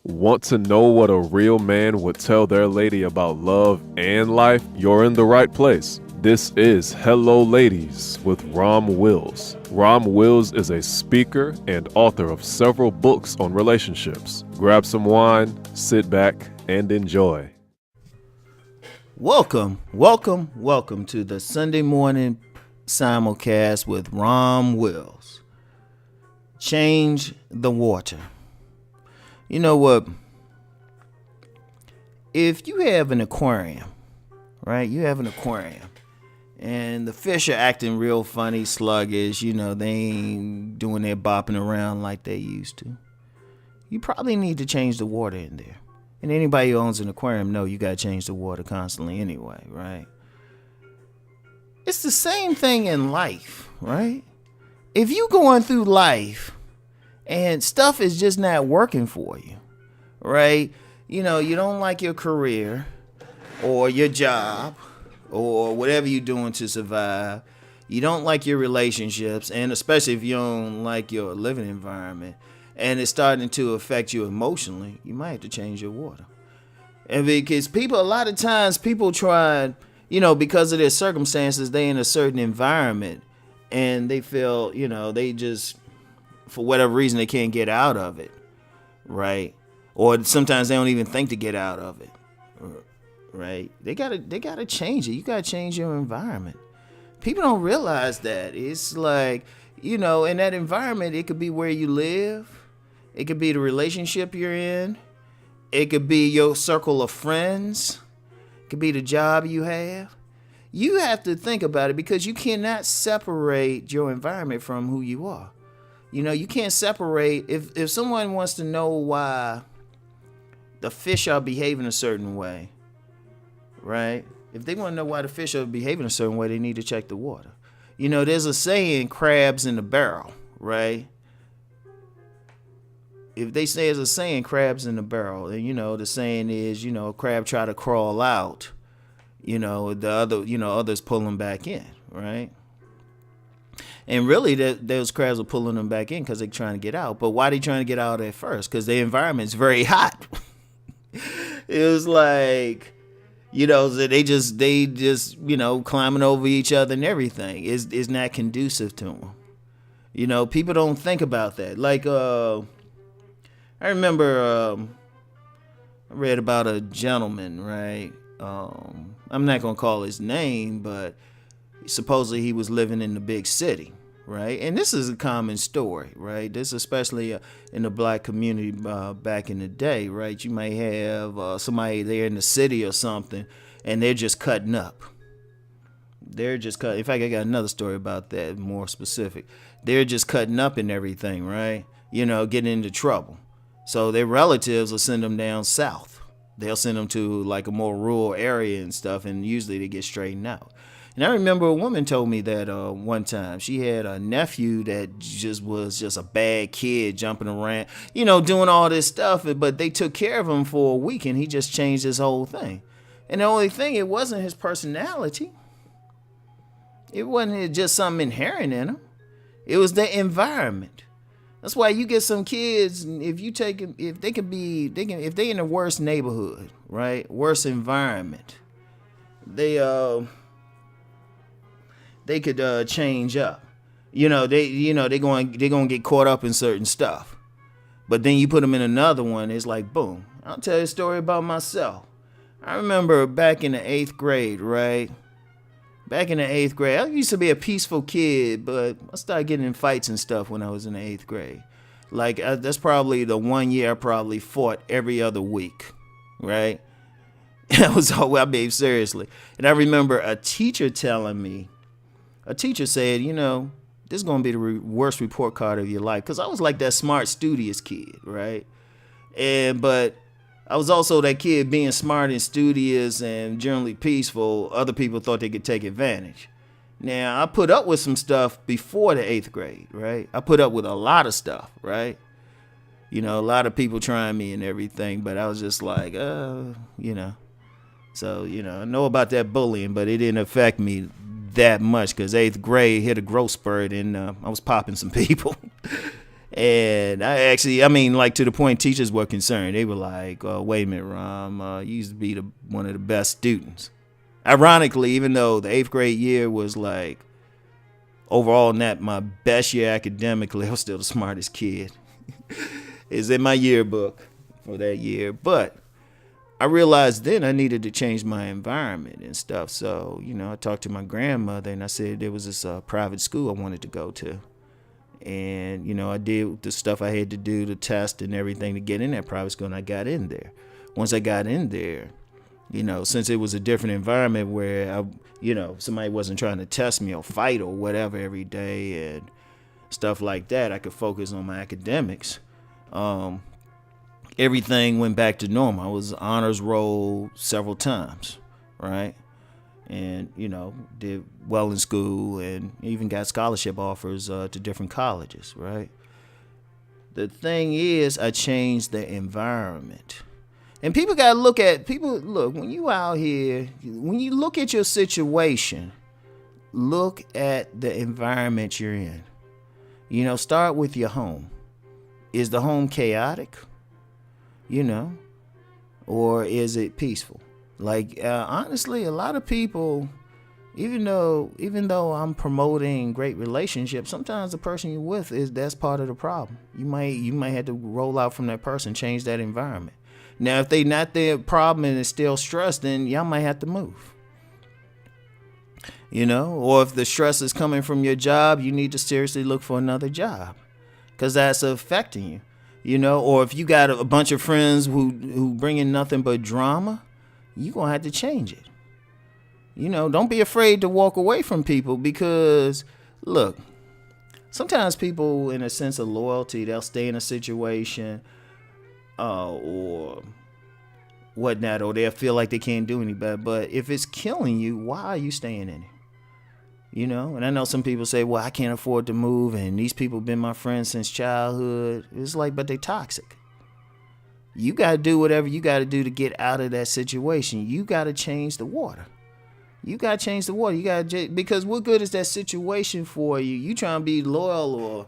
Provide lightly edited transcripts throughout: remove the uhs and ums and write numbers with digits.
Want to know what a real man would tell their lady about love and life? You're in the right place. This is Hello Ladies with Rom Wills. Rom Wills is a speaker and author of several books on relationships. Grab some wine, sit back, and enjoy. Welcome to the Sunday morning simulcast with Rom Wills. Change the water. You know what? If you have an aquarium, right? You have an aquarium and the fish are acting real funny, sluggish, they ain't doing their bopping around like they used to. You probably need to change the water in there. And anybody who owns an aquarium know you got to change the water constantly anyway, right? It's the same thing in life, right? If you going through life and stuff is just not working for you, right? You don't like your career or your job or whatever you're doing to survive. You don't like your relationships, and especially if you don't like your living environment, and it's starting to affect you emotionally, you might have to change your water. And because a lot of times people try, because of their circumstances, they in a certain environment and they feel, they just, for whatever reason, they can't get out of it, right? Or sometimes they don't even think to get out of it, right? They gotta change it. You gotta change your environment. People don't realize that. It's like, in that environment, it could be where you live. It could be the relationship you're in. It could be your circle of friends. It could be the job you have. You have to think about it because you cannot separate your environment from who you are. You can't separate. If someone wants to know why the fish are behaving a certain way, right? If they want to know why the fish are behaving a certain way, they need to check the water. There's a saying, crabs in the barrel, right? If they say there's a saying, crabs in the barrel, and the saying is, a crab try to crawl out, others pull them back in, right? And really, those crabs are pulling them back in because they're trying to get out. But why are they trying to get out at first? Because their environment's very hot. It was like, they just climbing over each other and everything is not conducive to them. People don't think about that. Like, I remember I read about a gentleman, right? I'm not going to call his name, but supposedly he was living in the big city, right? And this is a common story, right? This especially in the black community back in the day, right? You may have somebody there in the city or something, and they're just cutting up. In fact, I got another story about that, more specific. They're just cutting up and everything, right? Getting into trouble. So their relatives will send them down south. They'll send them to like a more rural area and stuff, and usually they get straightened out. And I remember a woman told me that one time she had a nephew that was just a bad kid, jumping around, doing all this stuff. But they took care of him for a week, and he just changed his whole thing. And the only thing, it wasn't his personality. It wasn't just something inherent in him. It was the environment. That's why you get some kids, if they in the worst neighborhood, right, worst environment, they could change up. They're going to get caught up in certain stuff. But then you put them in another one, it's like boom. I'll tell you a story about myself. I remember back in the 8th grade, right? Back in the 8th grade, I used to be a peaceful kid, but I started getting in fights and stuff when I was in the 8th grade. Like, that's probably the one year I probably fought every other week, right? That was all I behaved seriously. And I remember a teacher said, this is going to be the worst report card of your life. Because I was like that smart, studious kid, right? But I was also that kid being smart and studious and generally peaceful. Other people thought they could take advantage. Now, I put up with some stuff before the 8th grade, right? I put up with a lot of stuff, right? A lot of people trying me and everything, but I was just like, So, I know about that bullying, but it didn't affect me that much because 8th grade hit a growth spurt and I was popping some people. And I mean, like, to the point teachers were concerned. They were like, wait a minute, Rom, you used to be one of the best students. Ironically, even though the 8th grade year was like, overall not my best year academically, I was still the smartest kid. It's in my yearbook for that year. But I realized then I needed to change my environment and stuff. So, I talked to my grandmother and I said there was this private school I wanted to go to. And, I did the stuff I had to do, the test and everything to get in that private school, and I got in there. Once I got in there, since it was a different environment where, somebody wasn't trying to test me or fight or whatever every day and stuff like that, I could focus on my academics. Everything went back to normal. I was honors roll several times, right? And, did well in school and even got scholarship offers to different colleges, right? The thing is, I changed the environment. And people got to look, when you out here, when you look at your situation, look at the environment you're in. Start with your home. Is the home chaotic? Or is it peaceful? Like, honestly, a lot of people, even though I'm promoting great relationships, sometimes the person you're with that's part of the problem. You might have to roll out from that person, change that environment. Now, if they not their problem and it's still stress, then y'all might have to move. Or if the stress is coming from your job, you need to seriously look for another job, because that's affecting you. Or if you got a bunch of friends who bring in nothing but drama, you're going to have to change it. Don't be afraid to walk away from people, because, look, sometimes people, in a sense of loyalty, they'll stay in a situation or whatnot, or they'll feel like they can't do any better. But if it's killing you, why are you staying in it? And I know some people say, well, I can't afford to move, and these people have been my friends since childhood. It's like, but they toxic. You got to do whatever you got to do to get out of that situation. You got to change the water. You got to because what good is that situation for you? You trying to be loyal or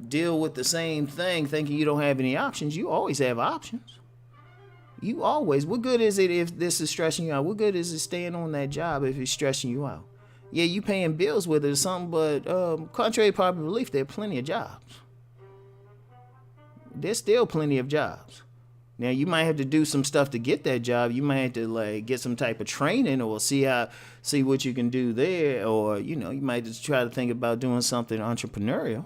deal with the same thing thinking you don't have any options. You always have options. What good is it if this is stressing you out? What good is it staying on that job if it's stressing you out? Yeah, you paying bills with it or something, but contrary to popular belief, there are plenty of jobs. There's still plenty of jobs. Now, you might have to do some stuff to get that job. You might have to get some type of training or see what you can do there. Or, you might just try to think about doing something entrepreneurial.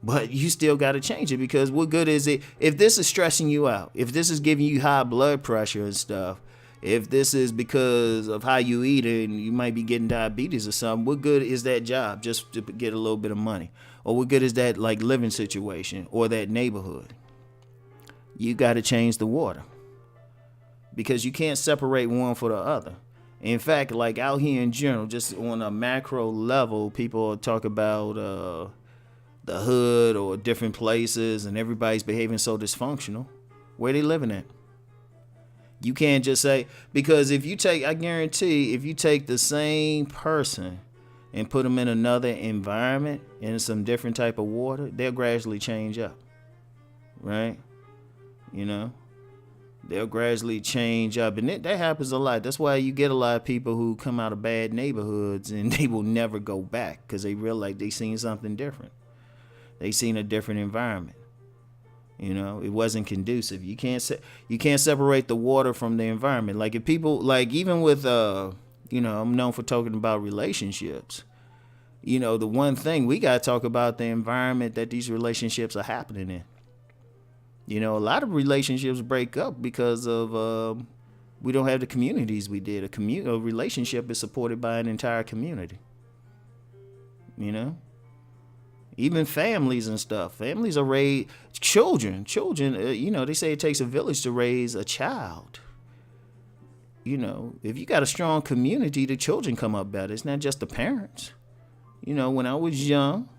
But you still got to change it, because what good is it if this is stressing you out, if this is giving you high blood pressure and stuff, if this is because of how you eat and you might be getting diabetes or something, what good is that job just to get a little bit of money? Or what good is that living situation or that neighborhood? You got to change the water, because you can't separate one for the other. In fact, out here in general, just on a macro level, people talk about the hood or different places and everybody's behaving so dysfunctional. Where they living at? You can't just say, because I guarantee, if you take the same person and put them in another environment in some different type of water, they'll gradually change up, right? They'll gradually change up, and that happens a lot. That's why you get a lot of people who come out of bad neighborhoods and they will never go back, because they realize they seen something different. They seen a different environment. It wasn't conducive. You can't separate the water from the environment. If people, even with I'm known for talking about relationships. The one thing we got to talk about, the environment that these relationships are happening in. A lot of relationships break up because of we don't have the communities we did. A relationship is supported by an entire community. Even families and stuff. Families are raised, children, they say it takes a village to raise a child. If you got a strong community, the children come up better. It's not just the parents. When I was young,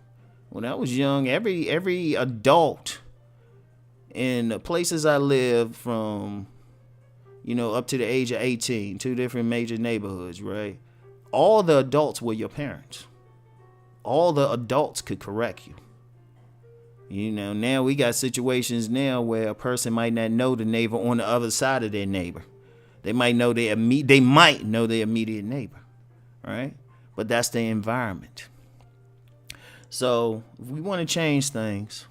every adult in the places I lived from, up to the age of 18, 2 different major neighborhoods, right? All the adults were your parents. All the adults could correct you. Now we got situations now where a person might not know the neighbor on the other side of their neighbor. They might know their immediate neighbor, right? But that's the environment. So if we want to change things,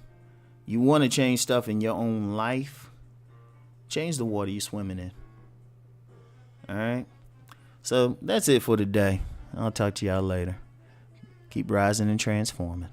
you want to change stuff in your own life, change the water you're swimming in. All right? So that's it for today. I'll talk to y'all later. Keep rising and transforming.